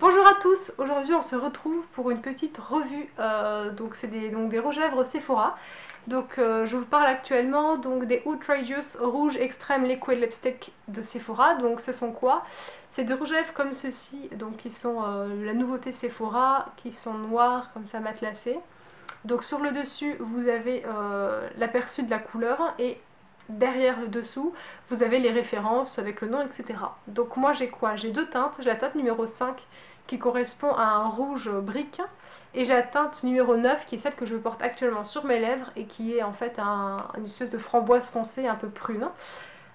Bonjour à tous, aujourd'hui on se retrouve pour une petite revue, donc c'est des rouges à lèvres Sephora. Donc je vous parle actuellement donc des Outrageous Rouge Extreme Liquid Lipstick de Sephora. Donc ce sont quoi? C'est des rouges à lèvres comme ceci, donc qui sont la nouveauté Sephora, qui sont noirs comme ça matelassés. Donc sur le dessus vous avez l'aperçu de la couleur et derrière le dessous vous avez les références avec le nom, etc. Donc moi j'ai quoi? J'ai deux teintes, j'ai la teinte numéro 5 qui correspond à un rouge brique et j'ai la teinte numéro 9 qui est celle que je porte actuellement sur mes lèvres et qui est en fait une espèce de framboise foncée un peu prune.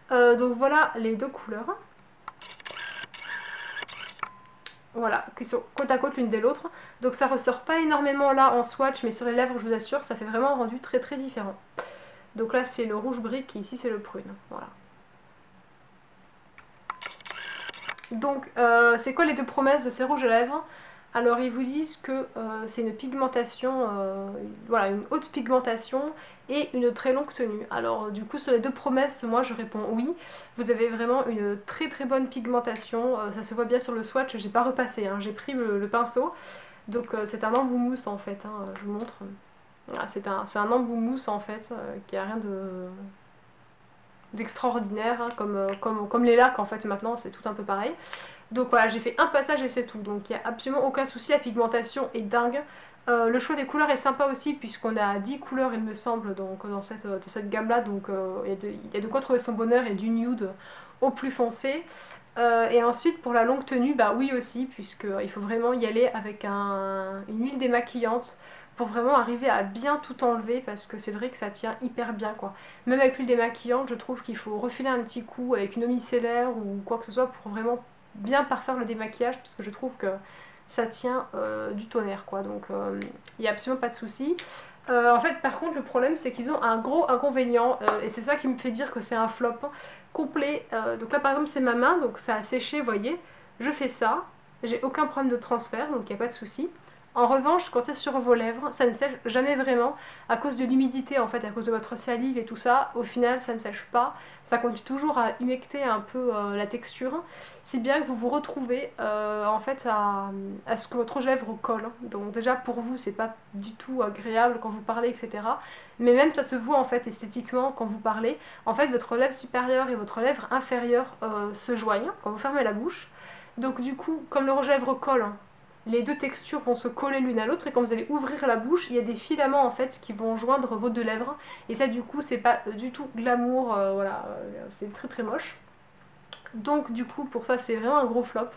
Donc voilà les deux couleurs. Voilà, qui sont côte à côte l'une de l'autre. Donc ça ressort pas énormément là en swatch, mais sur les lèvres, je vous assure, ça fait vraiment un rendu très très différent. Donc là c'est le rouge brique et ici c'est le prune. Voilà. Donc c'est quoi les deux promesses de ces rouges à lèvres? Alors ils vous disent que c'est une pigmentation, voilà, une haute pigmentation et une très longue tenue. Alors du coup sur les deux promesses, moi je réponds oui. Vous avez vraiment une très très bonne pigmentation, ça se voit bien sur le swatch, j'ai pas repassé, hein. J'ai pris le pinceau. Donc c'est un embout mousse en fait, hein, je vous montre. Voilà, c'est un embout mousse en fait, qui a rien d'extraordinaire, hein, comme les lacs en fait maintenant, c'est tout un peu pareil. Donc voilà, j'ai fait un passage et c'est tout, donc il n'y a absolument aucun souci, la pigmentation est dingue. Le choix des couleurs est sympa aussi puisqu'on a 10 couleurs il me semble donc, dans cette gamme là, donc il y a de quoi trouver son bonheur et du nude au plus foncé. Et ensuite pour la longue tenue, bah oui aussi, puisqu'il faut vraiment y aller avec une huile démaquillante pour vraiment arriver à bien tout enlever, parce que c'est vrai que ça tient hyper bien quoi. Même avec l'huile démaquillante, je trouve qu'il faut refiler un petit coup avec une eau micellaire ou quoi que ce soit pour vraiment bien parfaire le démaquillage, parce que je trouve que ça tient du tonnerre quoi, donc il n'y a absolument pas de souci. En fait par contre le problème c'est qu'ils ont un gros inconvénient, et c'est ça qui me fait dire que c'est un flop complet. Donc là par exemple c'est ma main, donc ça a séché, vous voyez, je fais ça, j'ai aucun problème de transfert, donc il n'y a pas de souci. En revanche, quand c'est sur vos lèvres, ça ne sèche jamais vraiment à cause de l'humidité en fait, à cause de votre salive et tout ça. Au final, ça ne sèche pas, ça continue toujours à humecter un peu la texture, si bien que vous vous retrouvez en fait à ce que votre rouge à lèvres colle. Donc déjà pour vous, c'est pas du tout agréable quand vous parlez, etc. Mais même ça se voit en fait esthétiquement quand vous parlez. En fait, votre lèvre supérieure et votre lèvre inférieure se joignent quand vous fermez la bouche. Donc du coup, comme le rouge à lèvres colle, les deux textures vont se coller l'une à l'autre et quand vous allez ouvrir la bouche, il y a des filaments en fait qui vont joindre vos deux lèvres et ça du coup c'est pas du tout glamour, voilà, c'est très très moche. Donc du coup pour ça c'est vraiment un gros flop.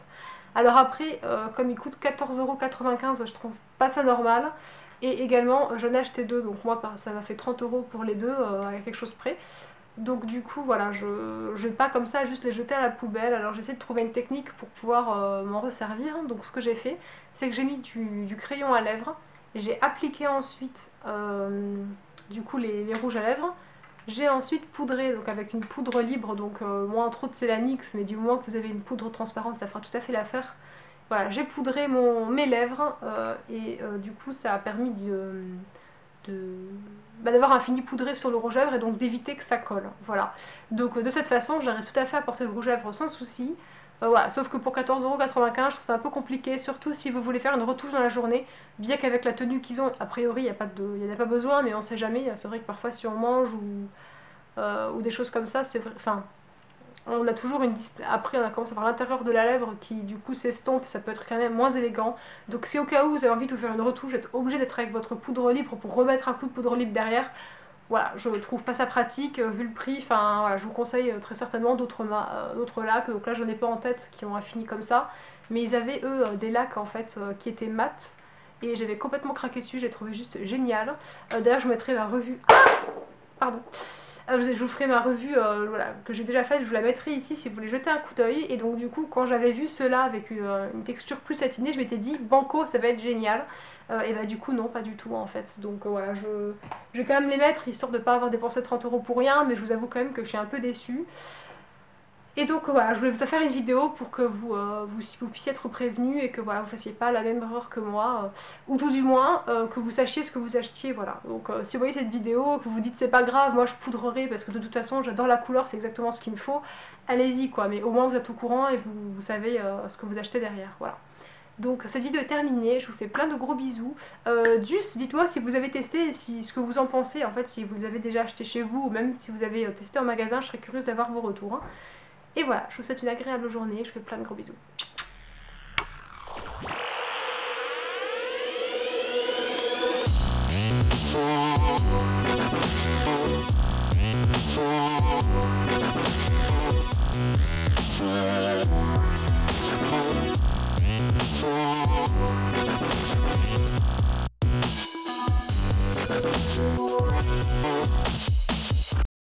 Alors après, comme il coûte 14,95 €, je trouve pas ça normal. Et également, j'en ai acheté deux, donc moi ça m'a fait 30 € pour les deux, à quelque chose près. Donc du coup voilà, je vais pas comme ça juste les jeter à la poubelle, alors j'essaie de trouver une technique pour pouvoir m'en resservir. Donc ce que j'ai fait, c'est que j'ai mis du crayon à lèvres, j'ai appliqué ensuite du coup les rouges à lèvres, j'ai ensuite poudré donc avec une poudre libre, donc moins trop de Célanix, mais du moment que vous avez une poudre transparente ça fera tout à fait l'affaire. Voilà, j'ai poudré mes lèvres et du coup ça a permis d'avoir un fini poudré sur le rouge à lèvres et donc d'éviter que ça colle. Voilà. Donc de cette façon, j'arrive tout à fait à porter le rouge à lèvres sans souci. Voilà. Sauf que pour 14,95 €, je trouve ça un peu compliqué, surtout si vous voulez faire une retouche dans la journée, bien qu'avec la tenue qu'ils ont, a priori, il n'y a pas besoin, mais on sait jamais. C'est vrai que parfois, si on mange ou des choses comme ça, c'est vrai. Enfin, on a toujours une distance. Après, on a commencé à voir l'intérieur de la lèvre qui, du coup, s'estompe, ça peut être quand même moins élégant. Donc, si au cas où vous avez envie de vous faire une retouche, vous êtes obligé d'être avec votre poudre libre pour remettre un coup de poudre libre derrière. Voilà, je trouve pas ça pratique, vu le prix. Enfin, voilà, je vous conseille très certainement d'autres lacs. Donc là, je n'ai pas en tête qui ont un fini comme ça. Mais ils avaient, eux, des lacs en fait qui étaient mat. Et j'avais complètement craqué dessus, j'ai trouvé juste génial. D'ailleurs, je vous mettrai la revue. Pardon. Je vous ferai ma revue voilà, que j'ai déjà faite, je vous la mettrai ici si vous voulez jeter un coup d'œil. Et donc du coup quand j'avais vu ceux-là avec une texture plus satinée, je m'étais dit banco ça va être génial. Et bah du coup non, pas du tout en fait. Donc voilà, je vais quand même les mettre histoire de ne pas avoir dépensé 30 € pour rien, mais je vous avoue quand même que je suis un peu déçue. Et donc voilà, je voulais vous faire une vidéo pour que vous puissiez être prévenus et que voilà, vous fassiez pas la même erreur que moi, ou tout du moins que vous sachiez ce que vous achetiez, voilà. Donc si vous voyez cette vidéo, que vous vous dites c'est pas grave, moi je poudrerai parce que de toute façon j'adore la couleur, c'est exactement ce qu'il me faut, allez-y quoi, mais au moins vous êtes au courant et vous savez ce que vous achetez derrière, voilà. Donc cette vidéo est terminée, je vous fais plein de gros bisous. Juste dites-moi si vous avez testé, si, ce que vous en pensez, en fait si vous avez déjà acheté chez vous ou même si vous avez testé en magasin, je serais curieuse d'avoir vos retours. Hein. Et voilà, je vous souhaite une agréable journée, je vous fais plein de gros bisous. Yeah.